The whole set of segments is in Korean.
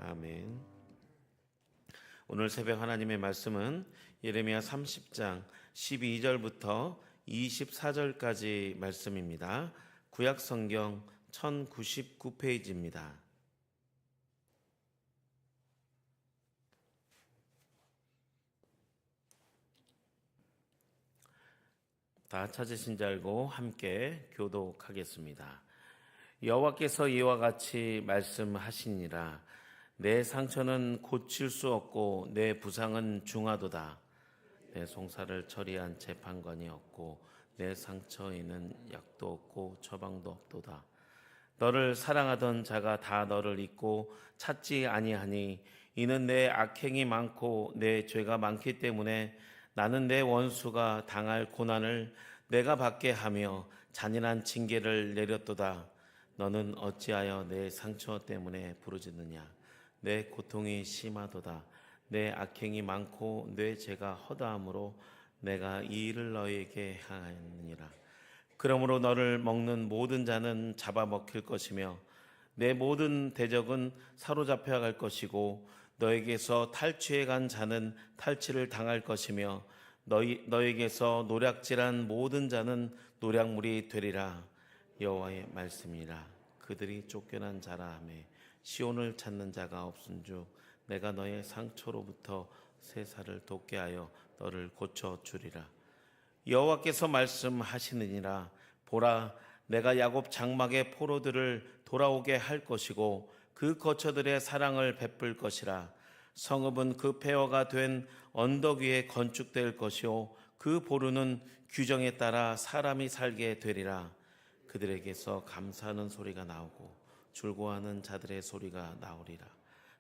아멘. 오늘 새벽 하나님의 말씀은 예레미야 30장 12절부터 24절까지 말씀입니다. 구약 성경 1099페이지입니다. 다 찾으신 줄 알고 함께 교독하겠습니다. 여호와께서 이와 같이 말씀하시니라. 내 상처는 고칠 수 없고 내 부상은 중하도다. 내 송사를 처리한 재판관이 없고 내 상처에는 약도 없고 처방도 없도다. 너를 사랑하던 자가 다 너를 잊고 찾지 아니하니 이는 내 악행이 많고 내 죄가 많기 때문에 나는 내 원수가 당할 고난을 내가 받게 하며 잔인한 징계를 내렸도다. 너는 어찌하여 내 상처 때문에 부르짖느냐? 내 고통이 심하도다. 내 악행이 많고 내 죄가 허다함으로 내가 이 일을 너에게 하였느니라. 그러므로 너를 먹는 모든 자는 잡아먹힐 것이며 내 모든 대적은 사로잡혀 갈 것이고 너에게서 탈취해 간 자는 탈취를 당할 것이며 너에게서 노략질한 모든 자는 노략물이 되리라. 여호와의 말씀이라. 그들이 쫓겨난 자라 하매 시온을 찾는 자가 없은즉 내가 너의 상처로부터 세사를 돋게 하여 너를 고쳐주리라. 여호와께서 말씀하시느니라. 보라, 내가 야곱 장막의 포로들을 돌아오게 할 것이고 그 거처들의 사랑을 베풀 것이라. 성읍은 그 폐허가 된 언덕 위에 건축될 것이요 그 보루는 규정에 따라 사람이 살게 되리라. 그들에게서 감사하는 소리가 나오고 즐거워하는 자들의 소리가 나오리라.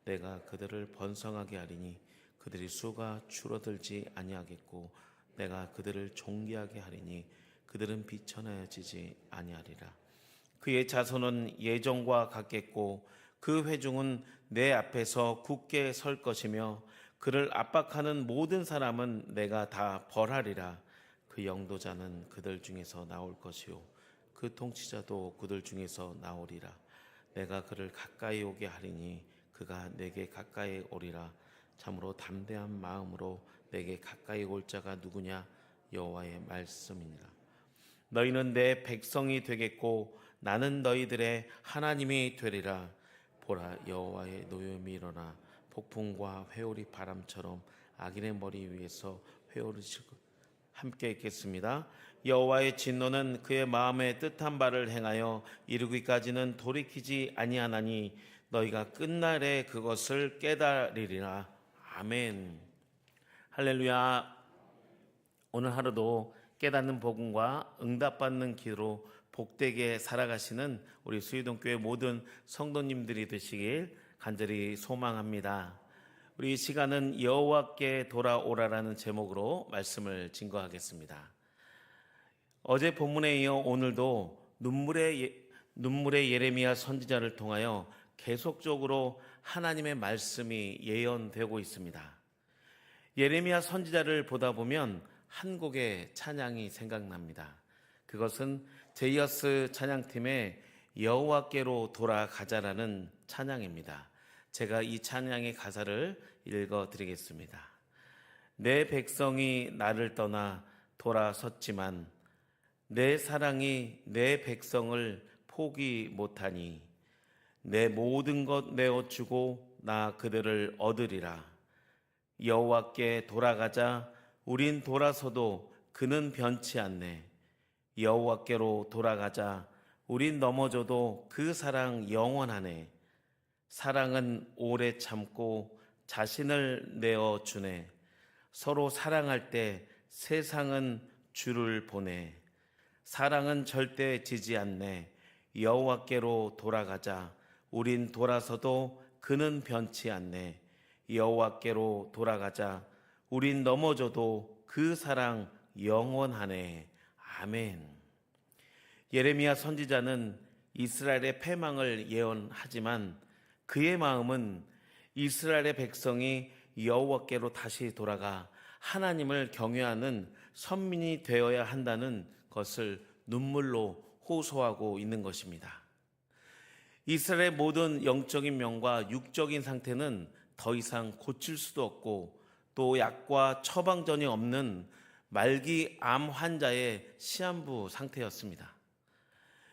내가 그들을 번성하게 하리니 그들이 수가 줄어들지 아니하겠고 내가 그들을 존귀하게 하리니 그들은 비천하여지지 아니하리라. 그의 자손은 예정과 같겠고 그 회중은 내 앞에서 굳게 설 것이며 그를 압박하는 모든 사람은 내가 다 벌하리라. 그 영도자는 그들 중에서 나올 것이요 그 통치자도 그들 중에서 나오리라. 내가 그를 가까이 오게 하리니 그가 내게 가까이 오리라. 참으로 담대한 마음으로 내게 가까이 올 자가 누구냐? 여호와의 말씀이니라. 너희는 내 백성이 되겠고 나는 너희들의 하나님이 되리라. 보라, 여호와의 노염이 일어나 폭풍과 회오리 바람처럼 악인의 머리 위에서 회오르실 것. 함께 읽겠습니다. 여호와의 진노는 그의 마음에 뜻한 바를 행하여 이루기까지는 돌이키지 아니하나니 너희가 끝날에 그것을 깨달으리라. 아멘. 할렐루야. 오늘 하루도 깨닫는 복음과 응답받는 기도로 복되게 살아가시는 우리 수유동교회 모든 성도님들이 되시길 간절히 소망합니다. 우리 이 시간은 여호와께 돌아오라라는 제목으로 말씀을 증거하겠습니다. 어제 본문에 이어 오늘도 눈물의 예레미야 선지자를 통하여 계속적으로 하나님의 말씀이 예언되고 있습니다. 예레미야 선지자를 보다 보면 한 곡의 찬양이 생각납니다. 그것은 제이어스 찬양팀의 여호와께로 돌아가자라는 찬양입니다. 제가 이 찬양의 가사를 읽어드리겠습니다. 내 백성이 나를 떠나 돌아섰지만 내 사랑이 내 백성을 포기 못하니 내 모든 것 내어주고 나 그들을 얻으리라. 여호와께 돌아가자. 우린 돌아서도 그는 변치 않네. 여호와께로 돌아가자. 우린 넘어져도 그 사랑 영원하네. 사랑은 오래 참고 자신을 내어주네. 서로 사랑할 때 세상은 주를 보내. 사랑은 절대 지지 않네. 여호와께로 돌아가자. 우린 돌아서도 그는 변치 않네. 여호와께로 돌아가자. 우린 넘어져도 그 사랑 영원하네. 아멘. 예레미야 선지자는 이스라엘의 패망을 예언하지만 그의 마음은 이스라엘의 백성이 여호와께로 다시 돌아가 하나님을 경외하는 선민이 되어야 한다는 것을 눈물로 호소하고 있는 것입니다. 이스라엘의 모든 영적인 면과 육적인 상태는 더 이상 고칠 수도 없고 또 약과 처방전이 없는 말기 암 환자의 시한부 상태였습니다.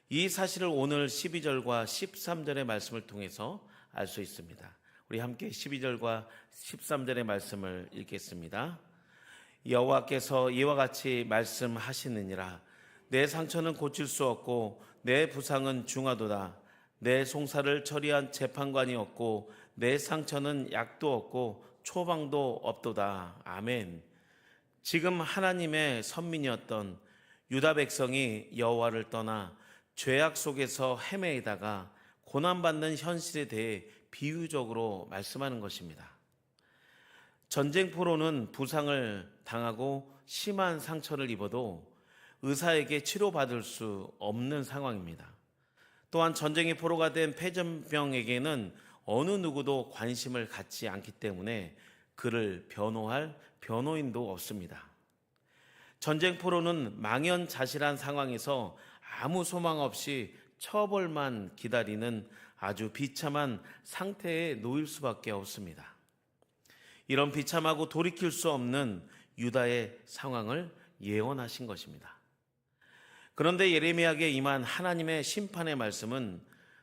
이 사실을 오늘 12절과 13절의 말씀을 통해서 알 수 있습니다. 우리 함께 12절과 13절의 말씀을 읽겠습니다. 여호와께서 이와 같이 말씀하시느니라. 내 상처는 고칠 수 없고 내 부상은 중하도다. 내 송사를 처리한 재판관이 없고 내 상처는 약도 없고 초방도 없도다. 아멘. 지금 하나님의 선민이었던 유다 백성이 여호와를 떠나 죄악 속에서 헤매이다가 고난받는 현실에 대해 비유적으로 말씀하는 것입니다. 전쟁포로는 부상을 당하고 심한 상처를 입어도 의사에게 치료받을 수 없는 상황입니다. 또한 전쟁의 포로가 된 폐전병에게는 어느 누구도 관심을 갖지 않기 때문에 그를 변호할 변호인도 없습니다. 전쟁포로는 망연자실한 상황에서 아무 소망 없이 처벌만 기다리는 아주 비참한 상태에 놓일 수밖에 없습니다. 이런 비참하고 돌이킬 수 없는 유다의 상황을 예언하신 것입니다. 그런데 예레미야에게 임한 하나님의 심판의 말씀은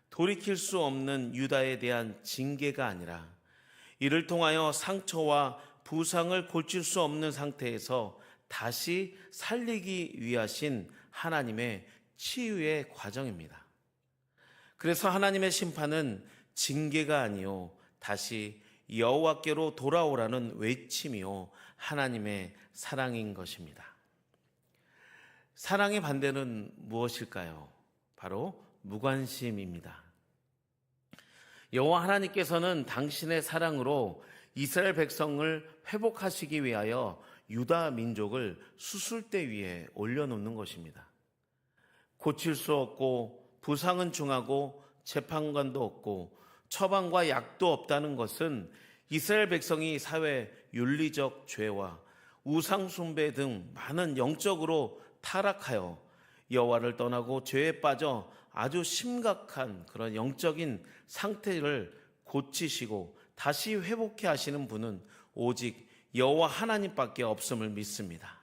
돌이킬 수 없는 유다에 대한 징계가 아니라 이를 통하여 상처와 부상을 고칠 수 없는 상태에서 다시 살리기 위하신 하나님의 치유의 과정입니다. 그래서 하나님의 심판은 징계가 아니요 다시 여호와께로 돌아오라는 외침이요 하나님의 사랑인 것입니다. 사랑의 반대는 무엇일까요? 바로 무관심입니다. 여호와 하나님께서는 당신의 사랑으로 이스라엘 백성을 회복하시기 위하여 유다 민족을 수술대 위에 올려놓는 것입니다. 고칠 수 없고 부상은 중하고 재판관도 없고 처방과 약도 없다는 것은 이스라엘 백성이 사회 윤리적 죄와 우상 숭배 등 많은 영적으로 타락하여 여호와를 떠나고 죄에 빠져 아주 심각한 그런 영적인 상태를 고치시고 다시 회복해 하시는 분은 오직 여호와 하나님밖에 없음을 믿습니다.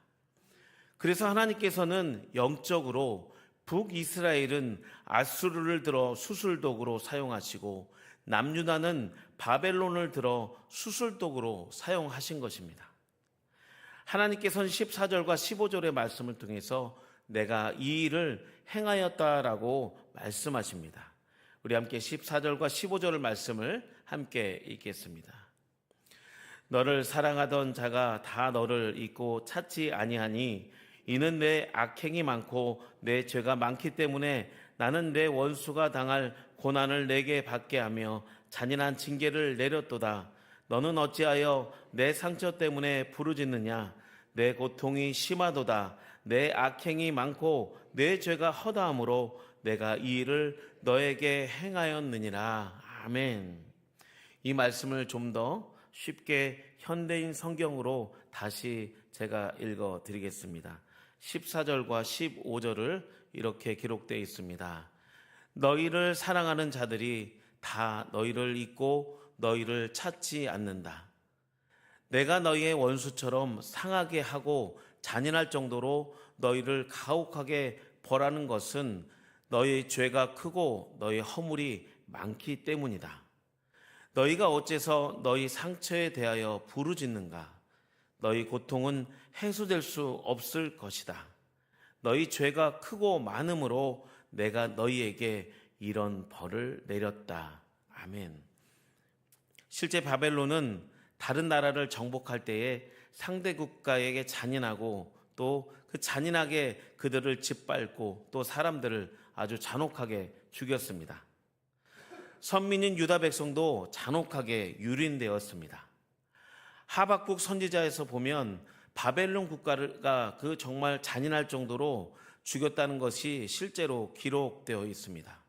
그래서 하나님께서는 영적으로 북이스라엘은 아수르를 들어 수술도구로 사용하시고 남유다는 바벨론을 들어 수술도구로 사용하신 것입니다. 하나님께서는 14절과 15절의 말씀을 통해서 내가 이 일을 행하였다라고 말씀하십니다. 우리 함께 14절과 15절의 말씀을 함께 읽겠습니다. 너를 사랑하던 자가 다 너를 잊고 찾지 아니하니 이는 내 악행이 많고 내 죄가 많기 때문에 나는 내 원수가 당할 고난을 내게 받게 하며 잔인한 징계를 내렸도다. 너는 어찌하여 내 상처 때문에 부르짖느냐? 내 고통이 심하도다. 내 악행이 많고 내 죄가 허다함으로 내가 이 일을 너에게 행하였느니라. 아멘. 이 말씀을 좀 더 쉽게 현대인 성경으로 다시 제가 읽어 드리겠습니다. 14절과 15절을 이렇게 기록되어 있습니다. 너희를 사랑하는 자들이 다 너희를 잊고 너희를 찾지 않는다. 내가 너희의 원수처럼 상하게 하고 잔인할 정도로 너희를 가혹하게 벌하는 것은 너희 죄가 크고 너희 허물이 많기 때문이다. 너희가 어째서 너희 상처에 대하여 부르짖는가? 너희 고통은 해소될 수 없을 것이다. 너희 죄가 크고 많음으로 내가 너희에게 이런 벌을 내렸다. 아멘. 실제 바벨론은 다른 나라를 정복할 때에 상대 국가에게 잔인하고 또 그 잔인하게 그들을 짓밟고 또 사람들을 아주 잔혹하게 죽였습니다. 선민인 유다 백성도 잔혹하게 유린되었습니다. 하박국 선지자에서 보면 바벨론 국가가 그 정말 잔인할 정도로 죽였다는 것이 실제로 기록되어 있습니다.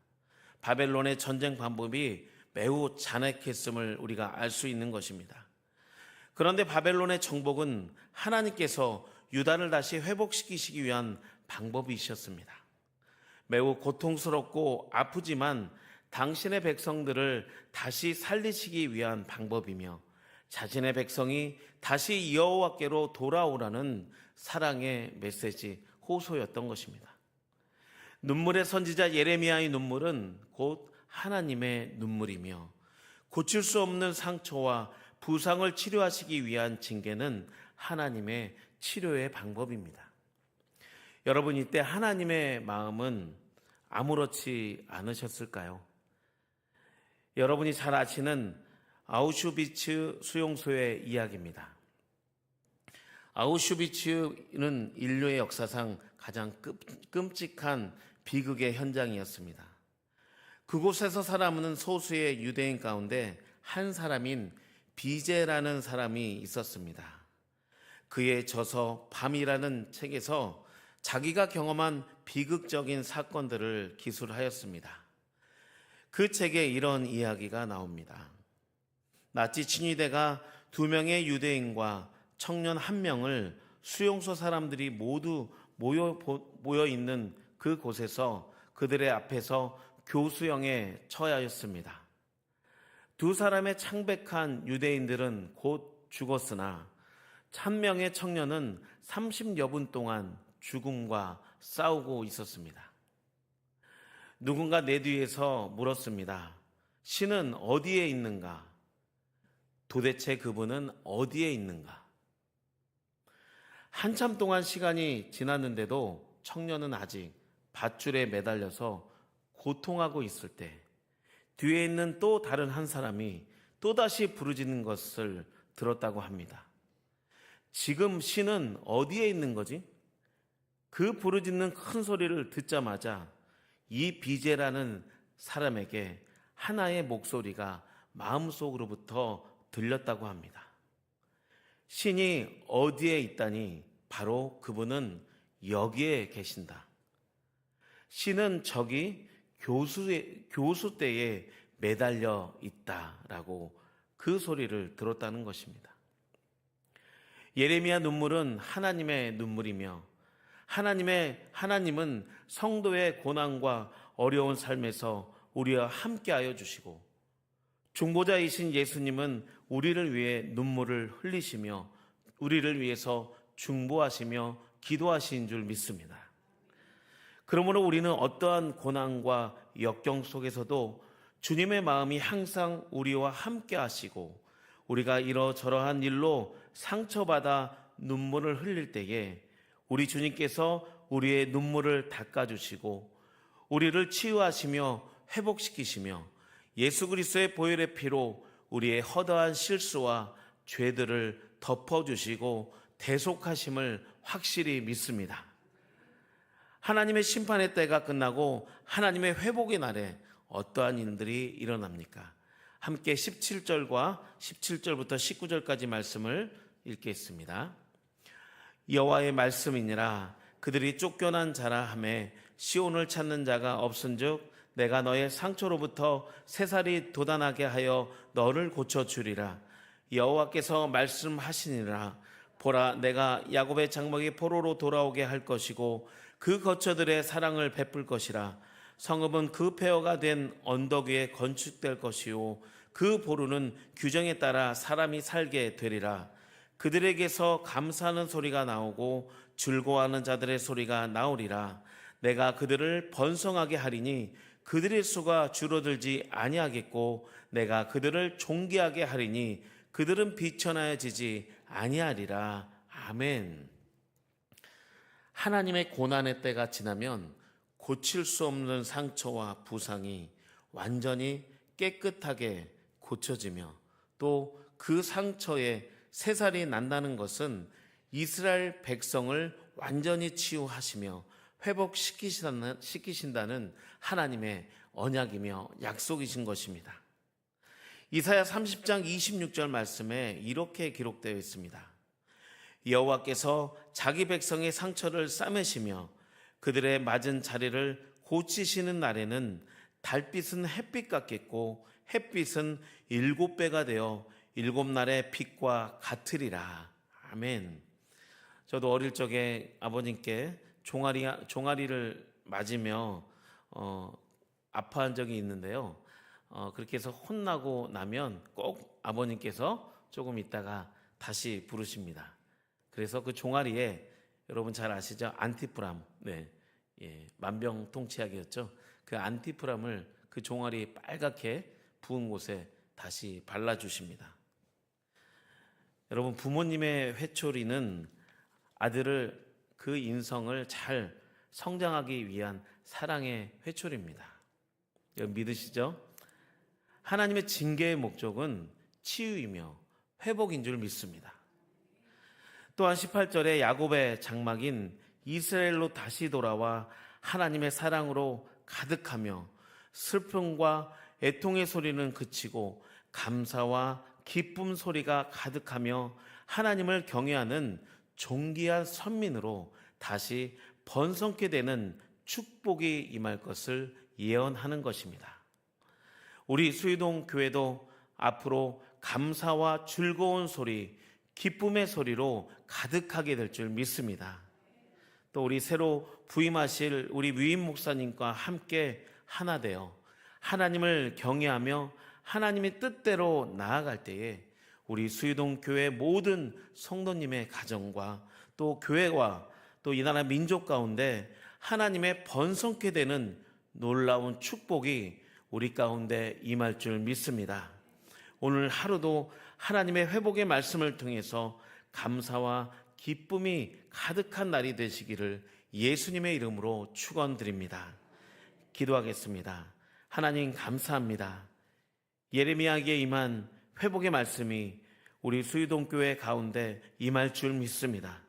바벨론의 전쟁 방법이 매우 잔혹했음을 우리가 알 수 있는 것입니다. 그런데 바벨론의 정복은 하나님께서 유다를 다시 회복시키시기 위한 방법이셨습니다. 매우 고통스럽고 아프지만 당신의 백성들을 다시 살리시기 위한 방법이며 자신의 백성이 다시 여호와께로 돌아오라는 사랑의 메시지, 호소였던 것입니다. 눈물의 선지자 예레미야의 눈물은 곧 하나님의 눈물이며 고칠 수 없는 상처와 부상을 치료하시기 위한 징계는 하나님의 치료의 방법입니다. 여러분, 이때 하나님의 마음은 아무렇지 않으셨을까요? 여러분이 잘 아시는 아우슈비츠 수용소의 이야기입니다. 아우슈비츠는 인류의 역사상 가장 끔찍한 비극의 현장이었습니다. 그곳에서 살아남은 소수의 유대인 가운데 한 사람인 비제라는 사람이 있었습니다. 그의 저서 밤이라는 책에서 자기가 경험한 비극적인 사건들을 기술하였습니다. 그 책에 이런 이야기가 나옵니다. 나치 친위대가 2명의 유대인과 청년 1명을 수용소 사람들이 모두 모여 있는 그 곳에서 그들의 앞에서 교수형에 처하였습니다. 2 사람의 창백한 유대인들은 곧 죽었으나 1명의 청년은 30여 분 동안 죽음과 싸우고 있었습니다. 누군가 내 뒤에서 물었습니다. 신은 어디에 있는가? 도대체 그분은 어디에 있는가? 한참 동안 시간이 지났는데도 청년은 아직 밧줄에 매달려서 고통하고 있을 때 뒤에 있는 또 다른 한 사람이 또다시 부르짖는 것을 들었다고 합니다. 지금 신은 어디에 있는 거지? 그 부르짖는 큰 소리를 듣자마자 이 비제라는 사람에게 하나의 목소리가 마음속으로부터 들렸다고 합니다. 신이 어디에 있다니 바로 그분은 여기에 계신다. 신은 저기 교수대에 매달려 있다라고 그 소리를 들었다는 것입니다. 예레미야 눈물은 하나님의 눈물이며 하나님은 성도의 고난과 어려운 삶에서 우리와 함께하여 주시고 중보자이신 예수님은 우리를 위해 눈물을 흘리시며 우리를 위해서 중보하시며 기도하신 줄 믿습니다. 그러므로 우리는 어떠한 고난과 역경 속에서도 주님의 마음이 항상 우리와 함께 하시고 우리가 이러저러한 일로 상처받아 눈물을 흘릴 때에 우리 주님께서 우리의 눈물을 닦아주시고 우리를 치유하시며 회복시키시며 예수 그리스도의 보혈의 피로 우리의 허다한 실수와 죄들을 덮어주시고 대속하심을 확실히 믿습니다. 하나님의 심판의 때가 끝나고 하나님의 회복의 날에 어떠한 일들이 일어납니까? 함께 17절과 17절부터 19절까지 말씀을 읽겠습니다. 여호와의 말씀이니라. 그들이 쫓겨난 자라 하매 시온을 찾는 자가 없은즉 내가 너의 상처로부터 새살이 돋아나게 하여 너를 고쳐주리라. 여호와께서 말씀하시니라. 보라, 내가 야곱의 장막이 포로로 돌아오게 할 것이고 그 거처들의 사랑을 베풀 것이라. 성읍은 그 폐허가 된 언덕 위에 건축될 것이요 그 보루는 규정에 따라 사람이 살게 되리라. 그들에게서 감사하는 소리가 나오고 즐거워하는 자들의 소리가 나오리라. 내가 그들을 번성하게 하리니 그들의 수가 줄어들지 아니하겠고 내가 그들을 존귀하게 하리니 그들은 비천하여지지 아니하리라. 아멘. 하나님의 고난의 때가 지나면 고칠 수 없는 상처와 부상이 완전히 깨끗하게 고쳐지며 또 그 상처에 새살이 난다는 것은 이스라엘 백성을 완전히 치유하시며 회복시키신다는 하나님의 언약이며 약속이신 것입니다. 이사야 30장 26절 말씀에 이렇게 기록되어 있습니다. 여호와께서 자기 백성의 상처를 싸매시며 그들의 맞은 자리를 고치시는 날에는 달빛은 햇빛 같겠고 햇빛은 7배가 되어 7날의 빛과 같으리라. 아멘. 저도 어릴 적에 아버님께 종아리를 맞으며 아파한 적이 있는데요. 그렇게 해서 혼나고 나면 꼭 아버님께서 조금 있다가 다시 부르십니다. 그래서 그 종아리에 여러분 잘 아시죠? 안티프람, 네, 만병통치약이었죠. 그 안티프람을 그 종아리 빨갛게 부은 곳에 다시 발라주십니다. 여러분, 부모님의 회초리는 아들을 그 인성을 잘 성장하기 위한 사랑의 회초리입니다. 여러분 믿으시죠? 하나님의 징계의 목적은 치유이며 회복인 줄 믿습니다. 또한 18절에 야곱의 장막인 이스라엘로 다시 돌아와 하나님의 사랑으로 가득하며 슬픔과 애통의 소리는 그치고 감사와 기쁨 소리가 가득하며 하나님을 경외하는 존귀한 선민으로 다시 번성케 되는 축복이 임할 것을 예언하는 것입니다. 우리 수유동 교회도 앞으로 감사와 즐거운 소리, 기쁨의 소리로 가득하게 될 줄 믿습니다. 또 우리 새로 부임하실 우리 위임 목사님과 함께 하나 되어 하나님을 경외하며 하나님의 뜻대로 나아갈 때에 우리 수유동 교회 모든 성도님의 가정과 또 교회와 또 이 나라 민족 가운데 하나님의 번성케 되는 놀라운 축복이 우리 가운데 임할 줄 믿습니다. 오늘 하루도 하나님의 회복의 말씀을 통해서 감사와 기쁨이 가득한 날이 되시기를 예수님의 이름으로 축원드립니다. 기도하겠습니다. 하나님 감사합니다. 예레미야에게 임한 회복의 말씀이 우리 수유동 교회 가운데 임할 줄 믿습니다.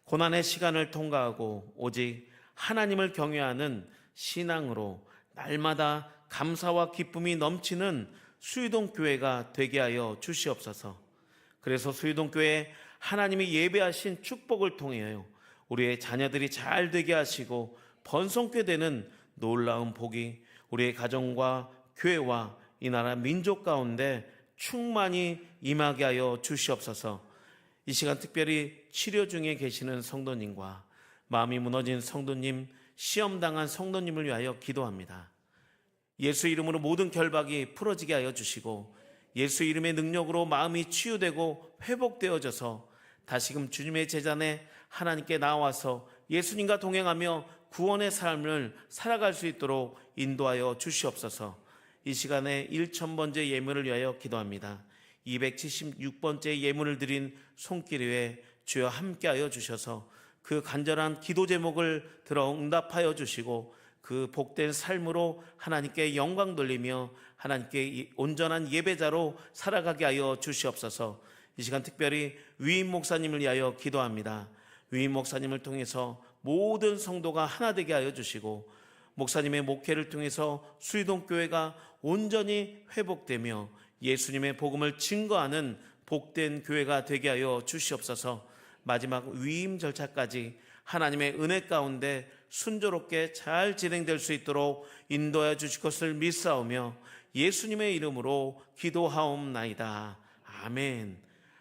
고난의 시간을 통과하고 오직 하나님을 경외하는 신앙으로 날마다 감사와 기쁨이 넘치는 수유동 교회가 되게 하여 주시옵소서. 그래서 수유동 교회에 하나님이 예배하신 축복을 통하여 우리의 자녀들이 잘 되게 하시고 번성케 되는 놀라운 복이 우리의 가정과 교회와 이 나라 민족 가운데 충만히 임하게 하여 주시옵소서. 이 시간 특별히 치료 중에 계시는 성도님과 마음이 무너진 성도님, 시험당한 성도님을 위하여 기도합니다. 예수 이름으로 모든 결박이 풀어지게 하여 주시고 예수 이름의 능력으로 마음이 치유되고 회복되어져서 다시금 주님의 제자내 하나님께 나와서 예수님과 동행하며 구원의 삶을 살아갈 수 있도록 인도하여 주시옵소서. 이 시간에 1000번째 예물을 위하여 기도합니다. 276번째 예물을 드린 손길 위에 주여 함께하여 주셔서 그 간절한 기도 제목을 들어 응답하여 주시고 그 복된 삶으로 하나님께 영광 돌리며 하나님께 온전한 예배자로 살아가게 하여 주시옵소서. 이 시간 특별히 위임 목사님을 위하여 기도합니다. 위임 목사님을 통해서 모든 성도가 하나 되게 하여 주시고 목사님의 목회를 통해서 수유동 교회가 온전히 회복되며 예수님의 복음을 증거하는 복된 교회가 되게 하여 주시옵소서. 마지막 위임 절차까지 하나님의 은혜 가운데 순조롭게 잘 진행될 수 있도록 인도하여 주실 것을 믿사오며 예수님의 이름으로 기도하옵나이다. 아멘.